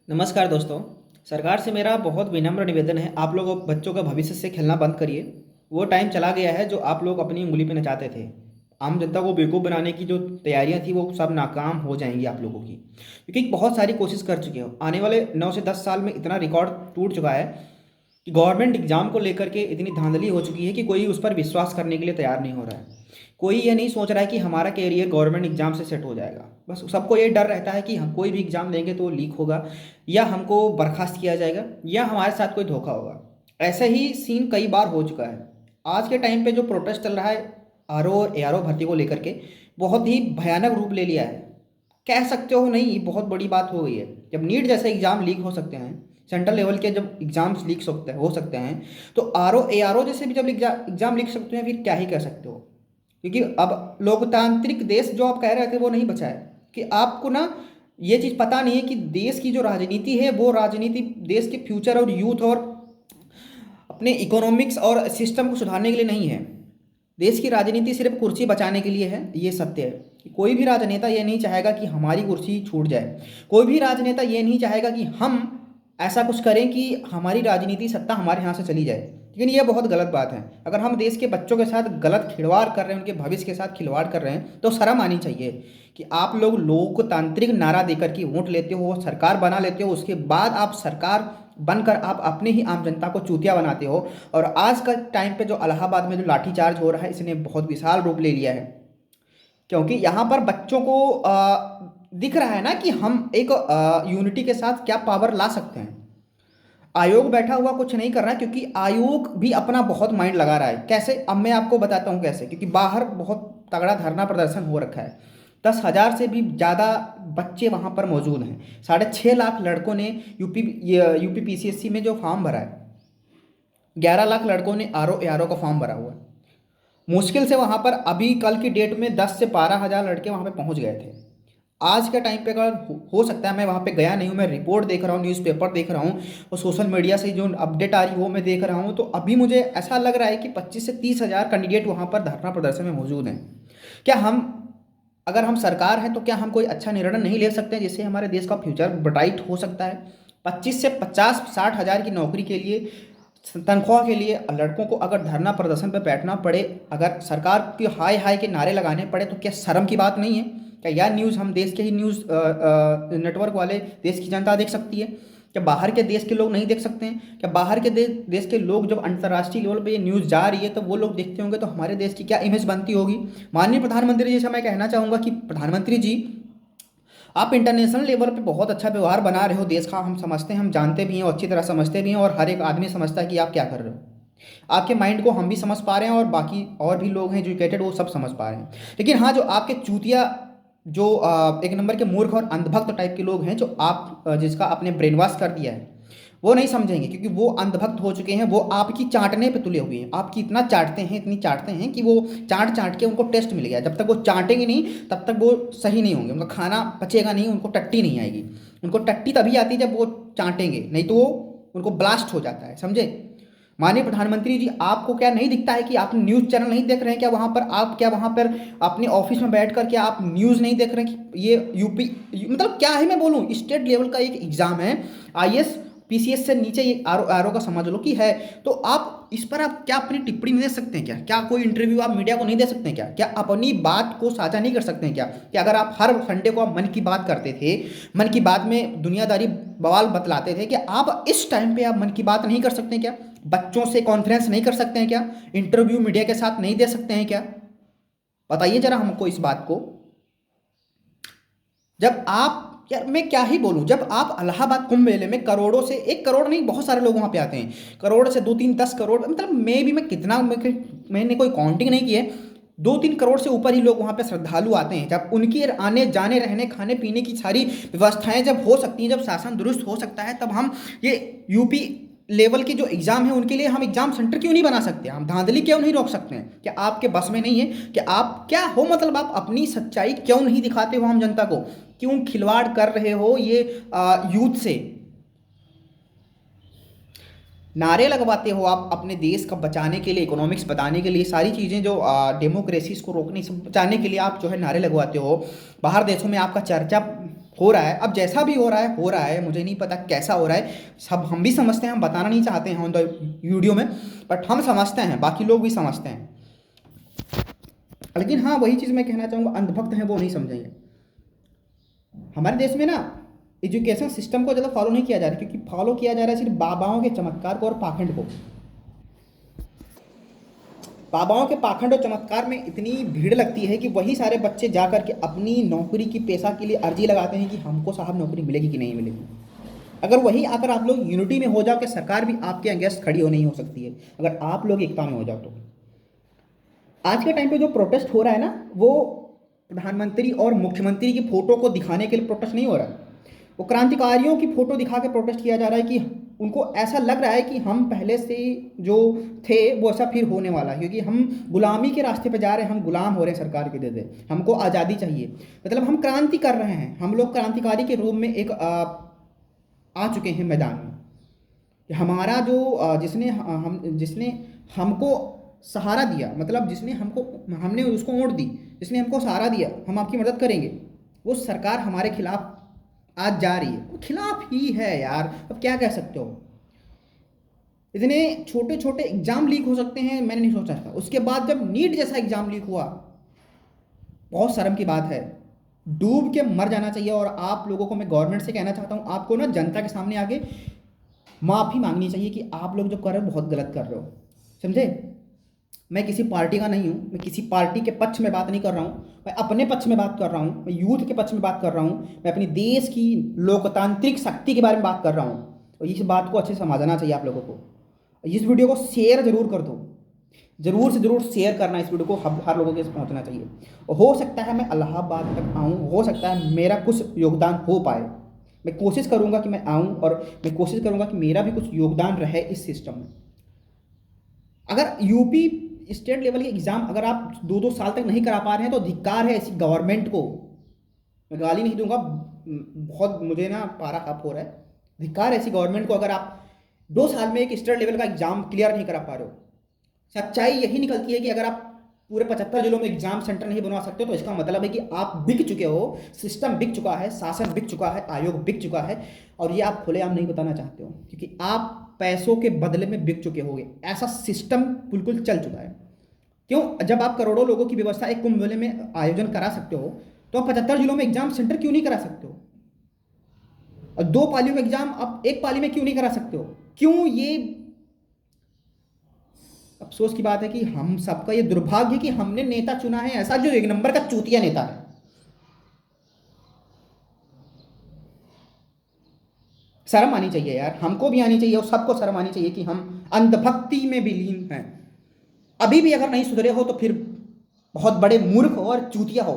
नमस्कार दोस्तों। सरकार से मेरा बहुत विनम्र निवेदन है, आप लोग अब बच्चों का भविष्य से खेलना बंद करिए। वो टाइम चला गया है जो आप लोग अपनी उँगली पे नचाते थे। आम जनता को बेवकूफ़ बनाने की जो तैयारियां थी वो सब नाकाम हो जाएंगी आप लोगों की, क्योंकि बहुत सारी कोशिश कर चुके हो। आने वाले 9 से 10 साल में इतना रिकॉर्ड टूट चुका है कि गवर्नमेंट एग्जाम को लेकर के इतनी धांधली हो चुकी है कि कोई उस पर विश्वास करने के लिए तैयार नहीं हो रहा है। कोई ये नहीं सोच रहा है कि हमारा कैरियर गवर्नमेंट एग्जाम से सेट हो जाएगा। बस सबको ये डर रहता है कि हम कोई भी एग्जाम देंगे तो लीक होगा, या हमको बर्खास्त किया जाएगा, या हमारे साथ कोई धोखा होगा। ऐसे ही सीन कई बार हो चुका है। आज के टाइम पे जो प्रोटेस्ट चल रहा है आर ओ और ए आर ओ भर्ती को लेकर के, बहुत ही भयानक रूप ले लिया है। कह सकते हो नहीं, ये बहुत बड़ी बात हो गई है। जब नीट जैसे एग्जाम लीक हो सकते हैं, सेंट्रल लेवल के जब एग्जाम्स लीक हो सकते हैं, तो R O A R O जैसे भी जब एग्जाम लीक सकते हैं, फिर क्या ही कह सकते हो। क्योंकि अब लोकतांत्रिक देश जो आप कह रहे थे वो नहीं बचा है। कि आपको ना ये चीज़ पता नहीं है कि देश की जो राजनीति है वो राजनीति देश के फ्यूचर और यूथ और अपने इकोनॉमिक्स और सिस्टम को सुधारने के लिए नहीं है। देश की राजनीति सिर्फ कुर्सी बचाने के लिए है, ये सत्य है। कि कोई भी राजनेता ये नहीं चाहेगा कि हमारी कुर्सी छूट जाए। कोई भी राजनेता ये नहीं चाहेगा कि हम ऐसा कुछ करें कि हमारी राजनीति सत्ता हमारे यहाँ से चली जाए। लेकिन ये बहुत गलत बात है। अगर हम देश के बच्चों के साथ गलत खिलवाड़ कर रहे हैं, उनके भविष्य के साथ खिलवाड़ कर रहे हैं, तो शर्म आनी चाहिए। कि आप लोग लोकतांत्रिक नारा देकर के वोट लेते हो, सरकार बना लेते हो, उसके बाद आप सरकार बनकर आप अपने ही आम जनता को चूतिया बनाते हो। और आज का टाइम पे जो इलाहाबाद में जो लाठीचार्ज हो रहा है, इसने बहुत विशाल रूप ले लिया है। क्योंकि यहाँ पर बच्चों को दिख रहा है ना कि हम एक यूनिटी के साथ क्या पावर ला सकते हैं। आयोग बैठा हुआ कुछ नहीं कर रहा है, क्योंकि आयोग भी अपना बहुत माइंड लगा रहा है। कैसे, अब मैं आपको बताता हूँ कैसे। क्योंकि बाहर बहुत तगड़ा धरना प्रदर्शन हो रखा है। 10,000 से भी ज़्यादा बच्चे वहाँ पर मौजूद हैं। 6.5 लाख लड़कों ने यूपी पीसीएससी में जो फॉर्म भरा है, 11 लाख लड़कों ने आर ओ का फॉर्म भरा हुआ है। मुश्किल से वहाँ पर अभी कल की डेट में 10 से 12 हज़ार लड़के वहाँ पे पहुँच गए थे। आज के टाइम पे अगर हो सकता है, मैं वहाँ पे गया नहीं हूँ, मैं रिपोर्ट देख रहा हूँ, न्यूज़पेपर देख रहा हूँ, और सोशल मीडिया से जो अपडेट आ रही है वो मैं देख रहा हूँ, तो अभी मुझे ऐसा लग रहा है कि 25 से 30 हज़ार कैंडिडेट वहाँ पर धरना प्रदर्शन में मौजूद हैं। क्या हम, अगर हम सरकार हैं, तो क्या हम कोई अच्छा निर्णय नहीं ले सकते हैं जिससे हमारे देश का फ्यूचर ब्राइट हो सकता है। 25 से 50-60 हज़ार की नौकरी के लिए, तनख्वाह के लिए लड़कों को अगर धरना प्रदर्शन पर बैठना पड़े, अगर सरकार की हाय हाय के नारे लगाने पड़े, तो क्या शर्म की बात नहीं है? क्या यह न्यूज़ हम देश के ही न्यूज़ नेटवर्क वाले देश की जनता देख सकती है? क्या बाहर के देश के लोग नहीं देख सकते हैं? क्या बाहर के देश के लोग, जब अंतर्राष्ट्रीय लेवल पे ये न्यूज़ जा रही है, तो वो लोग देखते होंगे, तो हमारे देश की क्या इमेज बनती होगी? माननीय प्रधानमंत्री जी से मैं कहना चाहूँगा कि प्रधानमंत्री जी, आप इंटरनेशनल लेवल पे बहुत अच्छा व्यवहार बना रहे हो देश का, हम समझते हैं, हम जानते भी हैं और अच्छी तरह समझते भी हैं, और हर एक आदमी समझता है कि आप क्या कर रहे हो। आपके माइंड को हम भी समझ पा रहे हैं, और बाकी और भी लोग हैं एजुकेटेड, वो सब समझ पा रहे हैं। लेकिन हाँ, जो आपके चूतिया, जो एक नंबर के मूर्ख और अंधभक्त टाइप के लोग हैं, जो आप जिसका आपने ब्रेन वॉश कर दिया है, वो नहीं समझेंगे। क्योंकि वो अंधभक्त हो चुके हैं, वो आपकी चाटने पे तुले हुए हैं। आपकी इतना चाटते हैं, इतनी चाटते हैं कि वो चाट चाट के उनको टेस्ट मिल गया। जब तक वो चाटेंगे नहीं, तब तक वो सही नहीं होंगे, उनका खाना पचेगा नहीं, उनको टट्टी नहीं आएगी। उनको टट्टी तभी आती है जब वो चाटेंगे, नहीं तो वो उनको ब्लास्ट हो जाता है, समझे? माननीय प्रधानमंत्री जी, आपको क्या नहीं दिखता है कि आप न्यूज़ चैनल नहीं देख रहे हैं क्या? वहाँ पर आप क्या, वहाँ पर अपने ऑफिस में बैठ कर के आप न्यूज़ नहीं देख रहे हैं कि ये यूपी, मतलब क्या है, मैं बोलूँ, स्टेट लेवल का एक एग्ज़ाम है। आईएएस पीसीएस से नीचे ये आर ओ का समझ लो कि है। तो आप इस पर आप क्या अपनी टिप्पणी नहीं दे सकते हैं क्या? क्या कोई इंटरव्यू आप मीडिया को नहीं दे सकते हैं क्या? क्या अपनी बात को साझा नहीं कर सकते हैं क्या? कि अगर आप हर संडे को आप मन की बात करते थे, मन की बात में दुनियादारी बवाल बतलाते थे, कि आप इस टाइम पे आप मन की बात नहीं कर सकते हैं क्या? बच्चों से कॉन्फ्रेंस नहीं कर सकते हैं क्या? इंटरव्यू मीडिया के साथ नहीं दे सकते हैं क्या? बताइए जरा हमको इस बात को। जब आप, यार मैं क्या ही बोलूं, जब आप इलाहाबाद कुंभ मेले में करोड़ों से, 1 करोड़ नहीं, बहुत सारे लोग वहां पे आते हैं, करोड़ से 2-3-10 करोड़, मतलब मैं कितना, मैंने कोई काउंटिंग नहीं की है, 2-3 करोड़ से ऊपर ही लोग वहां पे श्रद्धालु आते हैं। जब उनकी आने जाने, रहने, खाने पीने की सारी व्यवस्थाएं जब हो सकती हैं, जब शासन दुरुस्त हो सकता है, तब हम ये यूपी लेवल के जो एग्ज़ाम है उनके लिए हम एग्ज़ाम सेंटर क्यों नहीं बना सकते? हम धांधली क्यों नहीं रोक सकते हैं? क्या आपके बस में नहीं है? कि आप क्या हो, मतलब आप अपनी सच्चाई क्यों नहीं दिखाते हो हम जनता को? क्यों खिलवाड़ कर रहे हो ये यूथ से? नारे लगवाते हो आप अपने देश का बचाने के लिए, इकोनॉमिक्स बताने के लिए, सारी चीज़ें जो डेमोक्रेसीज को रोकने, सब बचाने के लिए आप जो है नारे लगवाते हो। बाहर देशों में आपका चर्चा हो रहा है। अब जैसा भी हो रहा है, मुझे नहीं पता कैसा हो रहा है, सब हम भी समझते हैं, हम बताना नहीं चाहते हैं ऑन द वीडियो में, बट हम समझते हैं, बाकी लोग भी समझते हैं। लेकिन हाँ, वही चीज़ मैं कहना चाहूँगा, अंधभक्त हैं वो नहीं समझेंगे। हमारे देश में ना एजुकेशन सिस्टम को ज़्यादा फॉलो नहीं किया जा रहा, क्योंकि फॉलो किया जा रहा है सिर्फ बाबाओं के चमत्कार को और पाखंड को। बाबाओं के पाखंड और चमत्कार में इतनी भीड़ लगती है कि वही सारे बच्चे जा कर के अपनी नौकरी की पेशा के लिए अर्जी लगाते हैं कि हमको साहब नौकरी मिलेगी कि नहीं मिलेगी। अगर वही अगर आप लोग यूनिटी में हो जाओ कि सरकार भी आपके अगेंस्ट खड़ी हो नहीं हो सकती है, अगर आप लोग एकता में हो जाओ तो। आज के टाइम पे जो प्रोटेस्ट हो रहा है ना, वो प्रधानमंत्री और मुख्यमंत्री की फोटो को दिखाने के लिए प्रोटेस्ट नहीं हो रहा है, वो क्रांतिकारियों की फोटो दिखा के प्रोटेस्ट किया जा रहा है कि उनको ऐसा लग रहा है कि हम पहले से जो थे वो ऐसा फिर होने वाला है, क्योंकि हम गुलामी के रास्ते पे जा रहे हैं, हम गुलाम हो रहे हैं सरकार के दे, हमको आज़ादी चाहिए। मतलब हम क्रांति कर रहे हैं, हम लोग क्रांतिकारी के रूप में एक आ चुके हैं मैदान में। हमारा जो जिसने हमको सहारा दिया, मतलब जिसने हमको हमने उसको वोट दी, जिसने हमको सहारा दिया, हम आपकी मदद करेंगे, वो सरकार हमारे खिलाफ आज जा रही है, वो खिलाफ ही है यार। अब क्या कह सकते हो, इतने छोटे छोटे एग्जाम लीक हो सकते हैं, मैंने नहीं सोचा था। उसके बाद जब नीट जैसा एग्जाम लीक हुआ, बहुत शर्म की बात है, डूब के मर जाना चाहिए। और आप लोगों को मैं गवर्नमेंट से कहना चाहता हूँ, आपको ना जनता के सामने आके माफ़ी मांगनी चाहिए कि आप लोग जो कर रहे हो बहुत गलत कर रहे हो, समझे। मैं किसी पार्टी का नहीं हूँ, मैं किसी पार्टी के पक्ष में बात नहीं कर रहा हूँ, मैं अपने पक्ष में बात कर रहा हूँ, मैं यूथ के पक्ष में बात कर रहा हूँ, मैं अपनी देश की लोकतांत्रिक शक्ति के बारे में बात कर रहा हूँ। और इस बात को अच्छे से समझना चाहिए आप लोगों को। इस वीडियो को शेयर जरूर कर दो, जरूर से जरूर शेयर करना, इस वीडियो को हर लोगों के पास पहुँचना चाहिए। और हो सकता है मैं इलाहाबाद तक आऊँ, हो सकता है मेरा कुछ योगदान हो पाए, मैं कोशिश करूँगा कि मैं आऊँ, और मैं कोशिश करूँगा कि मेरा भी कुछ योगदान रहे इस सिस्टम में। अगर यूपी स्टेट लेवल के एग्ज़ाम अगर आप 2-2 साल तक नहीं करा पा रहे हैं तो धिक्कार है ऐसी गवर्नमेंट को। मैं गाली नहीं दूंगा, बहुत मुझे ना पारा काप हो रहा है। धिक्कार ऐसी गवर्नमेंट को, अगर आप 2 साल में एक स्टेट लेवल का एग्ज़ाम क्लियर नहीं करा पा रहे हो। सच्चाई यही निकलती है कि अगर आप पूरे 75 जिलों में एग्जाम सेंटर नहीं बनवा सकते तो इसका मतलब है कि आप बिक चुके हो, सिस्टम बिक चुका है, शासन बिक चुका है, आयोग बिक चुका है। और ये आप खुलेआम नहीं बताना चाहते हो, क्योंकि आप पैसों के बदले में बिक चुके होगे। ऐसा सिस्टम बिल्कुल चल चुका है। क्यों, जब आप करोड़ों लोगों की व्यवस्था एक कुंभ मेले में आयोजन करा सकते हो, तो आप 75 जिलों में एग्जाम सेंटर क्यों नहीं करा सकते हो? और 2 पालियों में एग्जाम आप एक पाली में क्यों नहीं करा सकते हो? क्यों? ये अफसोस की बात है कि हम सबका ये दुर्भाग्य है कि हमने नेता चुना है ऐसा जो 1 नंबर का चूतिया नेता है। शर्म आनी चाहिए यार, हमको भी आनी चाहिए और सबको शर्म आनी चाहिए कि हम अंधभक्ति में विलीन हैं। अभी भी अगर नहीं सुधरे हो तो फिर बहुत बड़े मूर्ख हो और चूतिया हो।